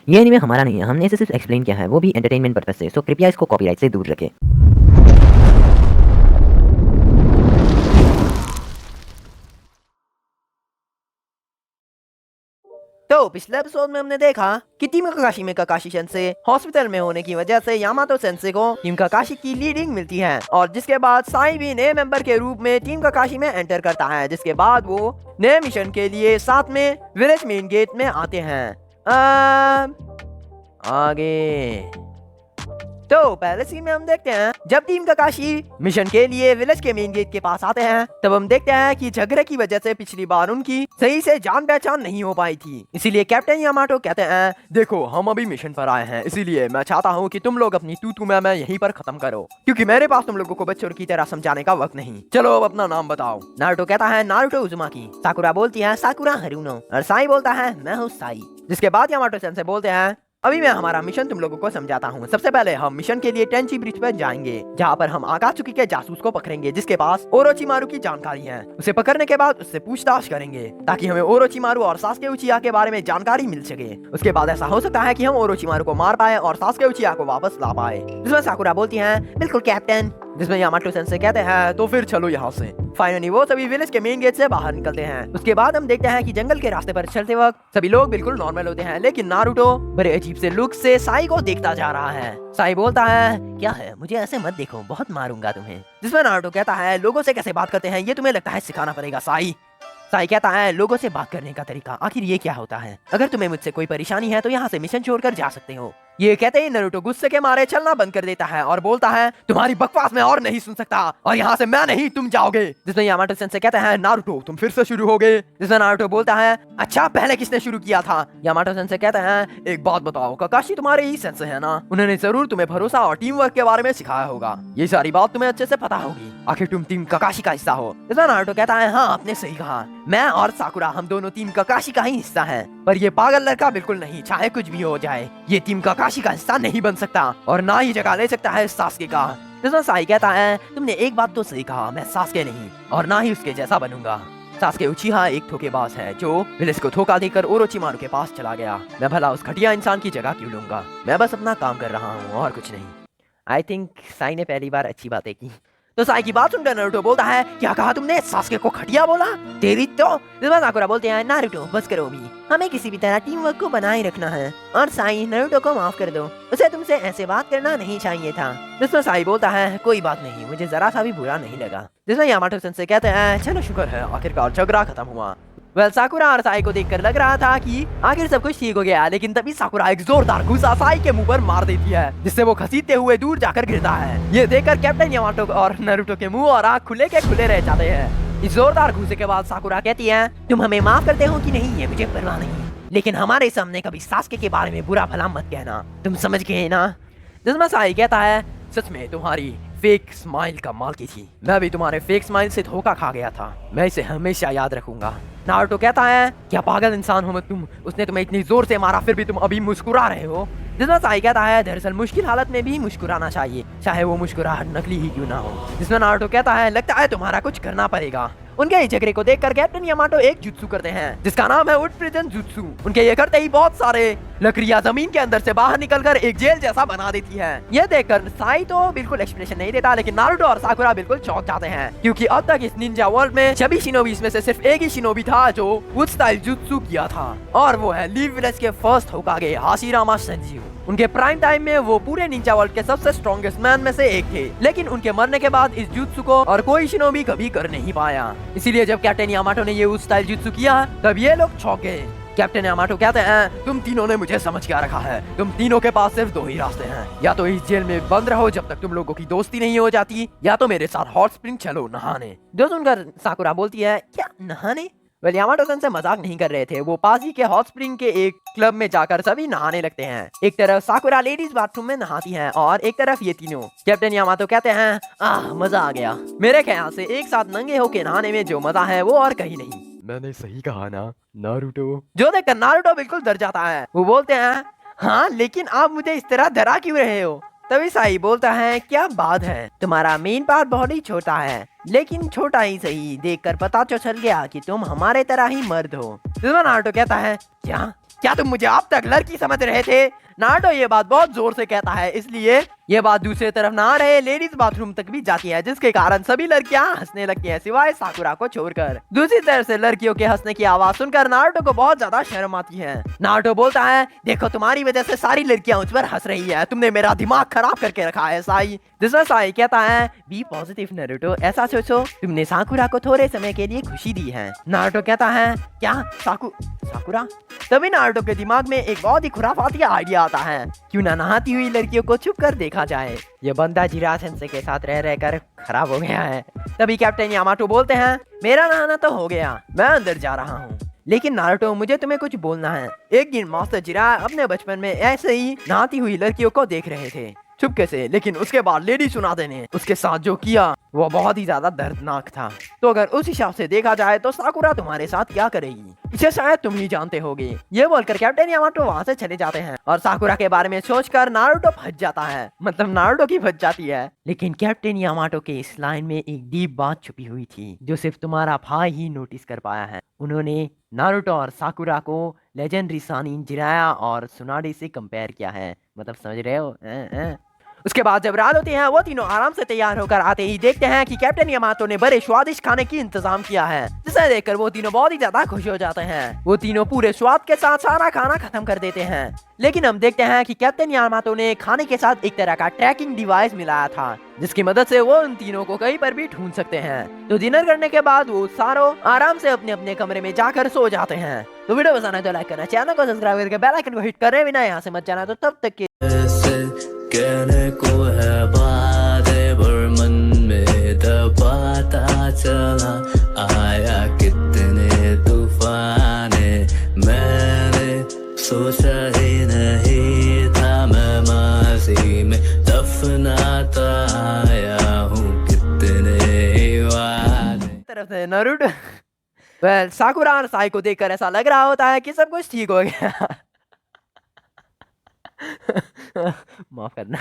ये एनीमे हमारा नहीं है, हमने इसे सिर्फ एक्सप्लेन किया है, वो भी एंटरटेनमेंट पर्पस से, सो कृपया इसको कॉपीराइट से दूर रखें। तो पिछले एपिसोड में हमने देखा कि टीम काकाशी में काकाशी सेंसे हॉस्पिटल में होने की वजह से यामातो सेंसे को टीम काकाशी की लीडिंग मिलती है और जिसके बाद साई भी नए मेंबर के रूप में टीम काकाशी में एंटर करता है, जिसके बाद वो नए मिशन के लिए साथ में विलेज मेन गेट में आते हैं। आगे तो पहले सीन में हम देखते हैं जब टीम काकाशी मिशन के लिए विलेज के मेन गेट के पास आते हैं, तब हम देखते हैं कि झगड़े की वजह से पिछली बार उनकी सही से जान पहचान नहीं हो पाई थी। इसीलिए कैप्टन यामाटो कहते हैं, देखो हम अभी मिशन पर आए हैं, इसीलिए मैं चाहता हूँ कि तुम लोग अपनी तू मैं यहीं पर खत्म करो, क्योंकि मेरे पास तुम लोगों को बच्चों की तरह समझाने का वक्त नहीं। चलो अब अपना नाम बताओ। नारुतो कहता है नारुतो उजुमाकी। साकुरा बोलती है साकुरा हारुनो और साई बोलता है मैं हूँ साई। जिसके बाद यामाटो सेंसे बोलते हैं, अभी मैं हमारा मिशन तुम लोगों को समझाता हूँ। सबसे पहले हम मिशन के लिए टेंची ब्रिज पर जाएंगे, जहाँ पर हम आकात्सुकी के जासूस को पकड़ेंगे जिसके पास ओरोचिमारू की जानकारी है। उसे पकड़ने के बाद उससे पूछताछ करेंगे ताकि हमें ओरोचिमारू और सासुके उचिया के बारे में जानकारी मिल सके। उसके बाद ऐसा हो सकता है कि हम ओरोचिमारू को मार पाए और सासुके उचिया को वापस ला पाए। जिसमें साकुरा बोलती है बिल्कुल कैप्टन। जिसमें यामाटो सेंसे कहते हैं तो फिर चलो यहाँ से। फाइनली वो सभी विलेज के मेन गेट से बाहर निकलते हैं। उसके बाद हम देखते हैं कि जंगल के रास्ते पर चलते वक्त सभी लोग बिल्कुल नॉर्मल होते हैं, लेकिन नारुतो बड़े अजीब से लुक से साई को देखता जा रहा है। साई बोलता है क्या है, मुझे ऐसे मत देखो, बहुत मारूंगा तुम्हें। जिसमें नारुतो कहता है लोगों से कैसे बात करते हैं ये तुम्हें लगता है सिखाना पड़ेगा साई। साई कहता है लोगों से बात करने का तरीका आखिर ये क्या होता है, अगर तुम्हें मुझसे कोई परेशानी है तो यहाँ से मिशन छोड़कर जा सकते हो। ये कहते ही नारुतो गुस्से के मारे चलना बंद कर देता है और बोलता है तुम्हारी बकवास मैं और नहीं सुन सकता और यहाँ से मैं नहीं तुम जाओगे। जिसमें यामाटो सेंसे कहते हैं नारुतो तुम फिर से शुरू हो गए। जिसमें नारुतो बोलता है अच्छा पहले किसने शुरू किया था। यामाटो सेंसे कहते हैं एक बात बताओ, काकाशी तुम्हारे ही सेंसे है ना, उन्होंने जरूर तुम्हें भरोसा और टीम वर्क के बारे में सिखाया होगा, ये सारी बात तुम्हें अच्छे से पता होगी, आखिर तुम टीम काकाशी का हिस्सा हो। जिसमें नारुतो कहता है हाँ आपने सही कहा, मैं और साकुरा हम दोनों टीम काकाशी का ही हिस्सा है, पर ये पागल लड़का बिल्कुल नहीं, चाहे कुछ भी हो जाए ये टीम काकाशी का हिस्सा नहीं बन सकता और ना ही जगह ले सकता है सासुके का। जिसमें साई कहता है तुमने एक बात तो सही कहा, मैं सासुके नहीं और ना ही उसके जैसा बनूंगा। सासुके उचिहा एक धोखेबाज है जो विलेज को धोखा देकर ओरोचिमारू के पास चला गया। मैं भला उस घटिया इंसान की जगह क्यों लूंगा, मैं बस अपना काम कर रहा हूँ और कुछ नहीं। आई थिंक साई ने पहली बार अच्छी बातें की। तो साई की बात सुनकर नारुतो बोलता है क्या कहा तुमने, सासुके को घटिया बोला तेरी तो। जिसमें साकुरा बोलते हैं नारुतो बस करो भी, हमें किसी भी तरह टीम वर्क को बनाए रखना है और साई नारुतो को माफ कर दो, उसे तुमसे ऐसे बात करना नहीं चाहिए था। जिसमें साई बोलता है कोई बात नहीं, मुझे जरा सा भी बुरा नहीं लगा। जिसमें यामाटो सेंसे कहते हैं चलो शुक्र है आखिरकार झगड़ा खत्म हुआ। वेल साकुरा और साई को देखकर लग रहा था कि आखिर सब कुछ ठीक हो गया, लेकिन तभी साकुरा एक जोरदार घूसा साई के मुंह पर मार देती है जिससे वो घसीटते हुए दूर जाकर गिरता है। ये देखकर कैप्टन यामाटो और नारुतो के मुंह और आंख खुले के खुले रह जाते हैं। इस जोरदार घूसे के बाद साकुरा कहती है तुम हमें माफ करते हो कि नहीं ये मुझे परवाह नहीं, लेकिन हमारे सामने कभी सासुके के बारे में बुरा भला मत कहना, तुम समझ गए ना। जिसमें साई कहता है सच में तुम्हारी फेक स्माइल कमाल की थी, मैं भी तुम्हारे फेक स्माइल से धोखा खा गया था, मैं इसे हमेशा याद रखूंगा। नारुतो कहता है क्या पागल इंसान हो तुम, उसने तुम्हें इतनी जोर से मारा फिर भी तुम अभी मुस्कुरा रहे हो। जिसमें साई कहता है दरअसल मुश्किल हालत में भी मुस्कुराना चाहिए, चाहे वो मुस्कुराहट नकली ही क्यों ना हो। जिसमें नारुतो कहता है लगता है तुम्हारा कुछ करना पड़ेगा। उनके इस झगड़े को देखकर कैप्टन यामाटो एक जुत्सु करते हैं जिसका नाम है वुड प्रिजन जुत्सु। उनके ये करते ही बहुत सारे लकड़ियां जमीन के अंदर से बाहर निकलकर एक जेल जैसा बना देती है। यह देखकर साई तो बिल्कुल एक्सप्रेशन नहीं देता, लेकिन नारुतो और साकुरा बिल्कुल चौंक जाते हैं क्योंकि अब तक इस निंजा वर्ल्ड में सभी शिनोबीस में से सिर्फ एक ही शिनोबी था जो वुड स्टाइल जुत्सु किया था और वो है लीव विलेज के फर्स्ट होकागे हाशिरामा सेंजियो। उनके प्राइम टाइम में वो पूरे निंजा वर्ल्ड के सबसे स्ट्रॉन्गेस्ट मैन में से एक थे, लेकिन उनके मरने के बाद इस जुत्सु को और कोई शिनोबी कभी कर नहीं पाया। इसीलिए जब कैप्टन यामाटो ने ये उस स्टाइल जुत्सु किया तब ये लोग चौंक गए। कैप्टन यामाटो कहते हैं तुम तीनों ने मुझे समझ क्या रखा है, तुम तीनों के पास सिर्फ दो ही रास्ते हैं, या तो इस जेल में बंद रहो जब तक तुम लोगों की दोस्ती नहीं हो जाती, या तो मेरे साथ हॉट स्प्रिंग चलो नहाने। जो सुनकर साकुरा बोलती है क्या नहाने। वेल यामाटो से मजाक नहीं कर रहे थे, वो पास ही के हॉट स्प्रिंग के एक क्लब में जाकर सभी नहाने लगते हैं। एक तरफ साकुरा लेडीज बाथरूम में नहाती हैं और एक तरफ ये तीनों। कैप्टन यामाटो कहते हैं मजा आ गया, मेरे ख्याल से एक साथ नंगे होके नहाने में जो मजा है वो और कहीं नहीं। मैंने सही कहा ना नारुतो। जो देखकर नारुतो बिल्कुल डर जाता है। वो बोलते हैं हाँ लेकिन आप मुझे इस तरह डरा क्यों रहे हो। तभी साई बोलता है क्या बात है, तुम्हारा मेन पार्ट बहुत ही छोटा है, लेकिन छोटा ही सही, देखकर पता तो चल गया कि तुम हमारे तरह ही मर्द हो। जिसमें नारुतो कहता है क्या क्या तुम मुझे अब तक लड़की समझ रहे थे? नारुतो ये बात बहुत जोर से कहता है, इसलिए ये बात दूसरे तरफ ना रहे लेडीज बाथरूम तक भी जाती है, जिसके कारण सभी लड़कियां हंसने लगती हैं सिवाय साकुरा को छोड़कर। दूसरी तरफ से लड़कियों के हंसने की आवाज सुनकर नारुतो को बहुत ज्यादा शर्म आती है। नारुतो बोलता है, देखो तुम्हारी वजह से सारी लड़कियां मुझ पर हंस रही है, तुमने मेरा दिमाग खराब करके रखा है साई। जिसमें साई कहता है, बी पॉजिटिव नारुतो, ऐसा सोचो तुमने साकुरा को थोड़े समय के लिए खुशी दी है। नारुतो कहता है, क्या साकुरा? तभी नारुतो के दिमाग में एक बहुत ही खुराफाती आइडिया आता है, क्यों ना नहाती हुई लड़कियों को छुप कर देखा जाए। ये बंदा जिराया सेंसेई के साथ रह रहकर खराब हो गया है। तभी कैप्टन यामाटो बोलते हैं, मेरा नहाना तो हो गया, मैं अंदर जा रहा हूँ, लेकिन नारुतो मुझे तुम्हें कुछ बोलना है। एक दिन मास्टर जिराया अपने बचपन में ऐसे ही नहाती हुई लड़कियों को देख रहे थे चुपके से, लेकिन उसके बाद लेडी सुनादे ने उसके साथ जो किया वो बहुत ही ज्यादा दर्दनाक था। तो अगर उस हिसाब से देखा जाए तो साकुरा तुम्हारे साथ क्या करेगी, इसे शायद तुम ही जानते होगे। ये बोलकर कैप्टन यामाटो वहाँ से चले जाते हैं और साकुरा के बारे में सोचकर नारुतो फंस जाता है, मतलब नारुतो की फंस जाती है। लेकिन कैप्टन यामाटो के इस लाइन में एक डीप बात छुपी हुई थी जो सिर्फ तुम्हारा भाई ही नोटिस कर पाया है। उन्होंने नारुतो और साकुरा को लेजेंडरी सानिन जिराया और सुनाडे से कंपेयर किया है, मतलब समझ रहे हो? उसके बाद जब रात होती है वो तीनों आराम से तैयार होकर आते ही देखते हैं कि कैप्टन यामाटो ने बड़े स्वादिष्ट खाने की इंतजाम किया है, जिसे देखकर वो तीनों बहुत ही ज्यादा खुश हो जाते हैं। वो तीनों पूरे स्वाद के साथ सारा खाना खत्म कर देते हैं। लेकिन हम देखते हैं कि कैप्टन यामाटो ने खाने के साथ एक तरह का ट्रैकिंग डिवाइस मिलाया था, जिसकी मदद से वो उन तीनों को कहीं पर भी ढूंढ सकते हैं। तो डिनर करने के बाद वो सारों आराम से अपने अपने कमरे में जाकर सो जाते हैं। तो वीडियो पसंद आए तो लाइक करना, चैनल को सब्सक्राइब करके बेल आइकन को हिट करे बिना यहाँ से मत जाना। तो तब तक के कहने को है बातें पर मन में दबाता चला, आया कितने तूफाने, मैंने सोचा ही नहीं था मैं माजी में दफनाता आया हूँ कितने वादे। तरफ से नारुतो वेल साकुरा और साई को देखकर ऐसा लग रहा होता है कि सब कुछ ठीक हो गया। माफ करना।